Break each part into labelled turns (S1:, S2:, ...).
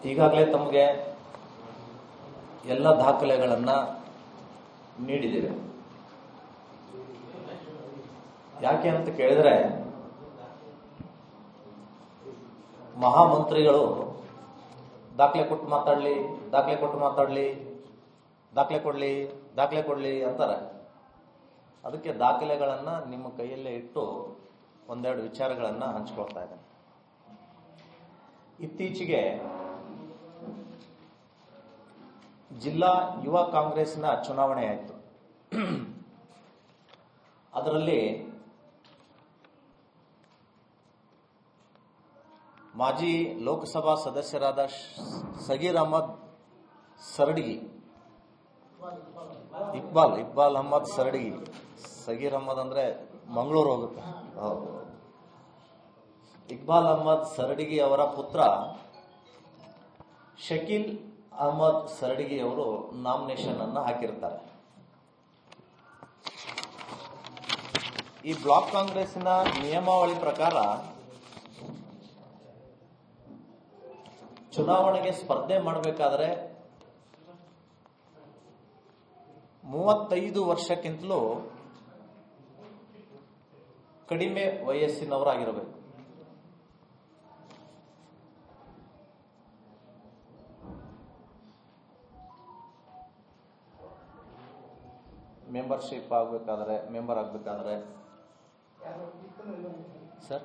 S1: ಈಗಾಗಲೇ ತಮಗೆ ಎಲ್ಲ ದಾಖಲೆಗಳನ್ನು ನೀಡಿದ್ದೇವೆ. ಯಾಕೆ ಅಂತ ಕೇಳಿದ್ರೆ, ಮಹಾಮಂತ್ರಿಗಳು ದಾಖಲೆ ಕೊಟ್ಟು ದಾಖಲೆ ಕೊಡ್ಲಿ ಅಂತಾರೆ. ಅದಕ್ಕೆ ದಾಖಲೆಗಳನ್ನು ನಿಮ್ಮ ಕೈಯಲ್ಲೇ ಇಟ್ಟು ಒಂದೆರಡು ವಿಚಾರಗಳನ್ನು ಹಂಚ್ಕೊಳ್ತಾ ಇದ್ದೇನೆ. ಇತ್ತೀಚೆಗೆ ಜಿಲ್ಲಾ ಯುವ ಕಾಂಗ್ರೆಸ್ನ ಚುನಾವಣೆ ಆಯಿತು. ಅದರಲ್ಲಿ ಮಾಜಿ ಲೋಕಸಭಾ ಸದಸ್ಯರಾದ ಸಗೀರ್ ಅಹಮದ್ ಸರಡಗಿ, ಇಕ್ಬಾಲ್ ಅಹಮದ್ ಸರಡಗಿ, ಸಗೀರ್ ಅಹಮದ್ ಅಂದ್ರೆ ಮಂಗಳೂರು ಹೋಗುತ್ತೆ. ಇಕ್ಬಾಲ್ ಅಹಮದ್ ಸರಡಗಿ ಅವರ ಪುತ್ರ ಶಕೀಲ್ ಅಹಮದ್ ಸರಡಗಿ ಅವರು ನಾಮಿನೇಷನ್ ಅನ್ನು ಹಾಕಿರ್ತಾರೆ. ಈ ಬ್ಲಾಕ್ ಕಾಂಗ್ರೆಸ್ನ ನಿಯಮಾವಳಿ ಪ್ರಕಾರ ಚುನಾವಣೆಗೆ ಸ್ಪರ್ಧೆ ಮಾಡಬೇಕಾದ್ರೆ 35 ವರ್ಷಕ್ಕಿಂತಲೂ ಕಡಿಮೆ ವಯಸ್ಸಿನವರಾಗಿರಬೇಕು. ಮೆಂಬರ್ ಆಗಬೇಕಾದ್ರೆ ಸರ್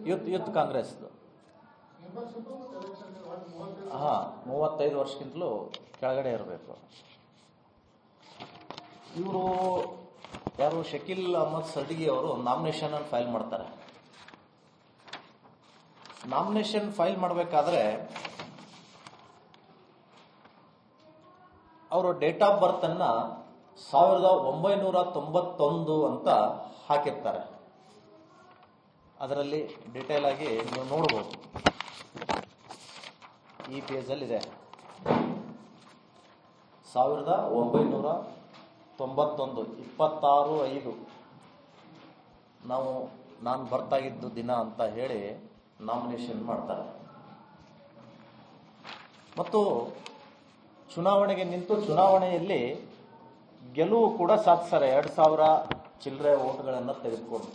S1: ಯೂತ್ ಕಾಂಗ್ರೆಸ್ 35 ವರ್ಷಕ್ಕಿಂತಲೂ ಕೆಳಗಡೆ ಇರಬೇಕು. ಇವರು ಯಾರು ಶಕೀಲ್ ಅಹಮದ್ ಸರಡಗಿ ಅವರು ನಾಮಿನೇಷನ್ ಅನ್ನು ಫೈಲ್ ಮಾಡ್ತಾರೆ. ನಾಮಿನೇಷನ್ ಫೈಲ್ ಮಾಡಬೇಕಾದ್ರೆ ಅವರು ಡೇಟ್ ಆಫ್ ಬರ್ತ್ ಅನ್ನ 1991 ಅಂತ ಹಾಕಿರ್ತಾರೆ. ಅದರಲ್ಲಿ ಡಿಟೇಲ್ ಆಗಿ ನೀವು ನೋಡಬಹುದು. ಈ ಪೇಜಲ್ಲಿ ಇದೆ 1991 26/5 ನಾನು ಬರ್ತಾಗಿದ್ದು ದಿನ ಅಂತ ಹೇಳಿ ನಾಮಿನೇಷನ್ ಮಾಡ್ತಾರೆ. ಮತ್ತು ಚುನಾವಣೆಗೆ ನಿಂತು ಚುನಾವಣೆಯಲ್ಲಿ ಗೆಲುವು ಕೂಡ ಸಾಧಿಸ್ತಾರೆ. 2000 ಚಿಲ್ಲರೆ ಓಟ್ಗಳನ್ನು ತೆಗೆದುಕೊಂಡು.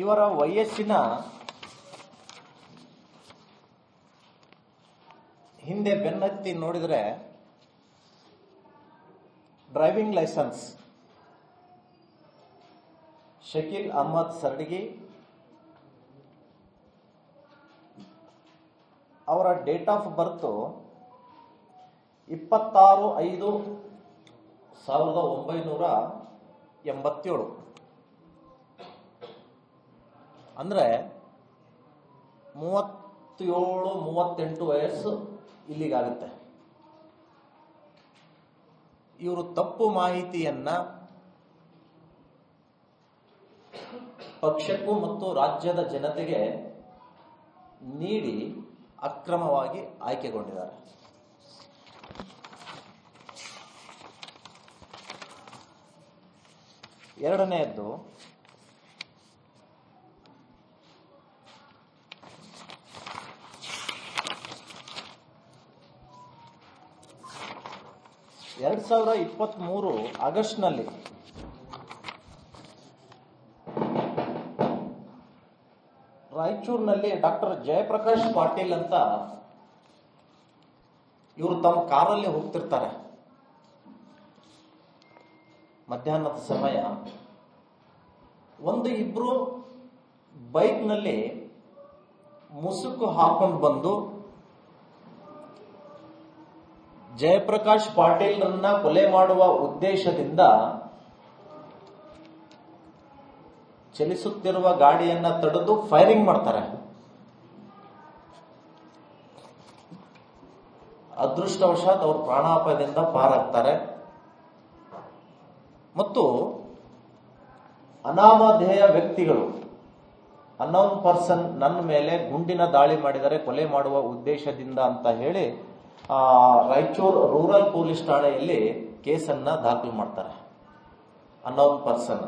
S1: ಇವರ ವಯಸ್ಸಿನ ಹಿಂದೆ ಬೆನ್ನತ್ತಿ ನೋಡಿದರೆ ಡ್ರೈವಿಂಗ್ ಲೈಸೆನ್ಸ್ ಶಕೀಲ್ ಅಹಮದ್ ಸರಡಗಿ ಅವರ ಡೇಟ್ ಆಫ್ ಬರ್ತ್ 26/5/1987. ಅಂದ್ರೆ 37-38 ವಯಸ್ಸು ಇಲ್ಲಿಗಾಗುತ್ತೆ. ಇವರು ತಪ್ಪು ಮಾಹಿತಿಯನ್ನ ಪಕ್ಷಕ್ಕೂ ಮತ್ತು ರಾಜ್ಯದ ಜನತೆಗೆ ನೀಡಿ ಅಕ್ರಮವಾಗಿ ಆಯ್ಕೆಗೊಂಡಿದ್ದಾರೆ. ಎರಡನೆಯದ್ದು, ಆಗಸ್ಟ್ನಲ್ಲಿ ರಾಯಚೂರಿನಲ್ಲಿ ಡಾಕ್ಟರ್ ಜಯಪ್ರಕಾಶ್ ಪಾಟೀಲ್ ಅಂತ ಇವರು ತಮ್ಮ ಕಾರಲ್ಲಿ ಹೋಗ್ತಿರ್ತಾರೆ. ಮಧ್ಯಾಹ್ನದ ಸಮಯ ಇಬ್ರು ಬೈಕ್ನಲ್ಲಿ ಮುಸುಕು ಹಾಕೊಂಡು ಬಂದು ಜಯಪ್ರಕಾಶ್ ಪಾಟೀಲ್ರನ್ನ ಕೊಲೆ ಮಾಡುವ ಉದ್ದೇಶದಿಂದ ಚಲಿಸುತ್ತಿರುವ ಗಾಡಿಯನ್ನ ತಡೆದು ಫೈರಿಂಗ್ ಮಾಡ್ತಾರೆ. ಅದೃಷ್ಟವಶಾತ್ ಅವರು ಪ್ರಾಣಾಪಾಯದಿಂದ ಪಾರಾಗ್ತಾರೆ. ಮತ್ತು ಅನಾಮಧೇಯ ವ್ಯಕ್ತಿಗಳು ಅನ್ನೋನ್ ಪರ್ಸನ್ ನನ್ನ ಮೇಲೆ ಗುಂಡಿನ ದಾಳಿ ಮಾಡಿದರೆ ಕೊಲೆ ಮಾಡುವ ಉದ್ದೇಶದಿಂದ ಅಂತ ಹೇಳಿ ರಾಯಚೂರು ರೂರಲ್ ಪೊಲೀಸ್ ಠಾಣೆಯಲ್ಲಿ ಕೇಸನ್ನ ದಾಖಲು ಮಾಡ್ತಾರೆ. Unknown person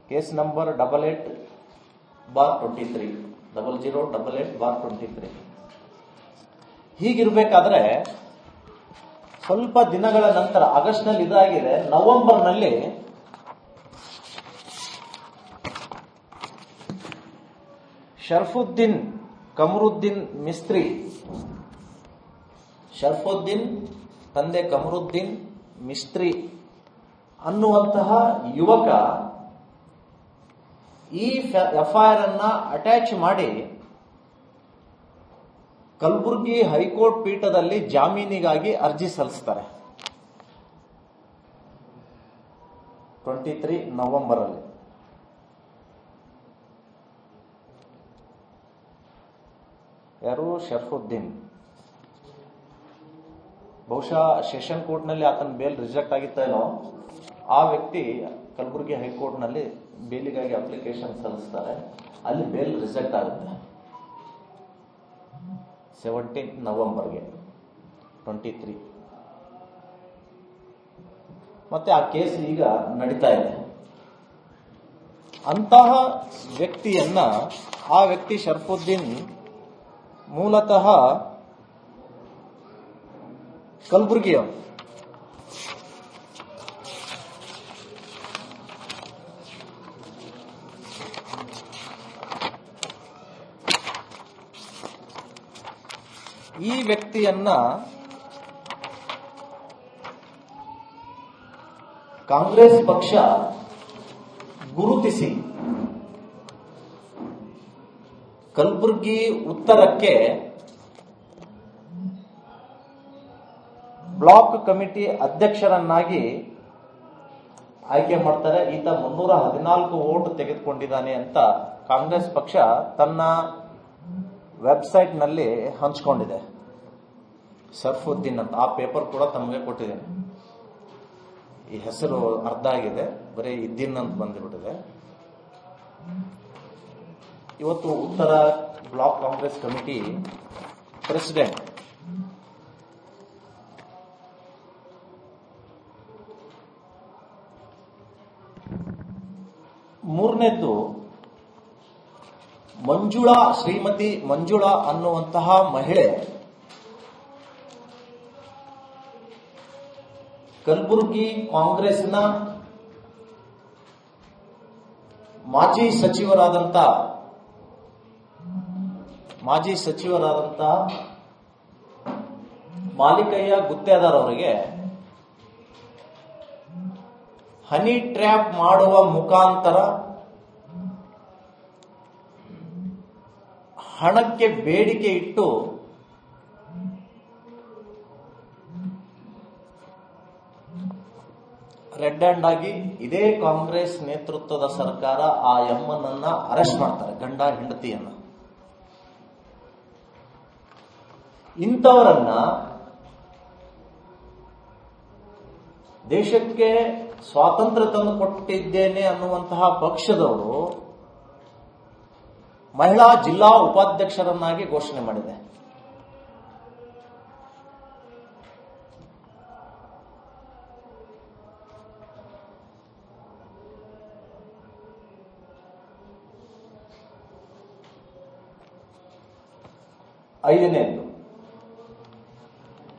S1: case number 88/23 0088/23. ಹೀಗಿರಬೇಕಾದ್ರೆ ಸ್ವಲ್ಪ ದಿನಗಳ ನಂತರ ಆಗಸ್ಟ್ನಲ್ಲಿ ಇದಾಗಿದೆ, ನವೆಂಬರ್ನಲ್ಲಿ ಶರಫುದ್ದೀನ್ ಕಮರುದ್ದೀನ್ ಮಿಸ್ತ್ರಿ, ಶರಫುದ್ದೀನ್ ತಂದೆ ಕಮರುದ್ದೀನ್ ಮಿಸ್ತ್ರಿ ಅನ್ನುವಂತಹ ಯುವಕ ಈ ಎಫ್ಐಆರ್ ಅನ್ನ ಅಟ್ಯಾಚ್ ಮಾಡಿ ಕಲಬುರಗಿ ಹೈಕೋರ್ಟ್ ಪೀಠದಲ್ಲಿ ಜಾಮೀನಿಗಾಗಿ ಅರ್ಜಿ ಸಲ್ಲಿಸ್ತಾರೆ 23 ನವೆಂಬರ್ ಅಲ್ಲಿ. ಯಾರು? ಶರಫುದ್ದೀನ್. ಬಹುಶಃ ಸೆಷನ್ ಕೋರ್ಟ್ನಲ್ಲಿ ಆತನ ಬೇಲ್ ರಿಜೆಕ್ಟ್ ಆಗಿತ್ತೇನೋ, ಆ ವ್ಯಕ್ತಿ ಕಲಬುರಗಿ ಹೈಕೋರ್ಟ್ನಲ್ಲಿ ಬೇಲಿಗಾಗಿ ಅಪ್ಲಿಕೇಶನ್ ಸಲ್ಲಿಸ್ತಾರೆ, ಅಲ್ಲಿ ಬೇಲ್ ರಿಜೆಕ್ಟ್ ಆಗುತ್ತೆ 17 ನವೆಂಬರ್ಗೆ 23. ಮತ್ತೆ ಆ ಕೇಸ್ ಈಗ ನಡೀತಾ ಇದೆ. ಅಂತಹ ವ್ಯಕ್ತಿಯನ್ನ, ಆ ವ್ಯಕ್ತಿ ಶರಫುದ್ದೀನ್ ಮೂಲತಃ ಕಲಬುರಗಿಯವರು. ಈ ವ್ಯಕ್ತಿಯನ್ನ ಕಾಂಗ್ರೆಸ್ ಪಕ್ಷ ಗುರುತಿಸಿ ಕಲಬುರಗಿ ಉತ್ತರಕ್ಕೆ ಬ್ಲಾಕ್ ಕಮಿಟಿ ಅಧ್ಯಕ್ಷರನ್ನಾಗಿ ಆಯ್ಕೆ ಮಾಡ್ತಾರೆ. ಈತ 314 ವೋಟ್ ತೆಗೆದುಕೊಂಡಿದ್ದಾನೆ ಅಂತ ಕಾಂಗ್ರೆಸ್ ಪಕ್ಷ ತನ್ನ ವೆಬ್ಸೈಟ್ ನಲ್ಲಿ ಹಂಚಿಕೊಂಡಿದೆ. ಶರಫುದ್ದೀನ್ ಅಂತ ಆ ಪೇಪರ್ ಕೂಡ ತಮಗೆ ಕೊಟ್ಟಿದ್ದೇನೆ. ಈ ಹೆಸರು ಅರ್ಧ ಆಗಿದೆ, ಬರೀ ಇದ್ದೀನ್ ಅಂತ ಬಂದುಬಿಟ್ಟಿದೆ. ಇವತ್ತು ಉತ್ತರ ಬ್ಲಾಕ್ ಕಾಂಗ್ರೆಸ್ ಕಮಿಟಿ ಪ್ರೆಸಿಡೆಂಟ್ ಮೂರನೇದ್ದು ಮಂಜುಳಾ, ಶ್ರೀಮತಿ ಮಂಜುಳಾ ಅನ್ನುವಂತಹ ಮಹಿಳೆ ಕಲಬುರಗಿ ಕಾಂಗ್ರೆಸ್ನ ಮಾಜಿ ಸಚಿವರಾದಂತ ಮಾಲಿಕಯ್ಯ ಗುತ್ತೇದಾರ್ ಅವರಿಗೆ ಹನಿ ಟ್ರ್ಯಾಪ್ ಮಾಡುವ ಮುಖಾಂತರ ಹಣಕ್ಕೆ ಬೇಡಿಕೆ ಇಟ್ಟು ರೆಡ್ ಹ್ಯಾಂಡ್ ಆಗಿ ಇದೇ ಕಾಂಗ್ರೆಸ್ ನೇತೃತ್ವದ ಸರ್ಕಾರ ಆ ಎಮ್ಮನನ್ನ ಅರೆಸ್ಟ್ ಮಾಡ್ತಾರೆ, ಗಂಡ ಹೆಂಡತಿಯನ್ನ. ಇಂಥವರನ್ನ ದೇಶಕ್ಕೆ ಸ್ವಾತಂತ್ರ್ಯ ತಂದು ಕೊಟ್ಟಿದ್ದೇನೆ ಅನ್ನುವಂತಹ ಪಕ್ಷದವರು ಮಹಿಳಾ ಜಿಲ್ಲಾ ಉಪಾಧ್ಯಕ್ಷರನ್ನಾಗಿ ಘೋಷಣೆ ಮಾಡಿದೆ. ಐದನೇದು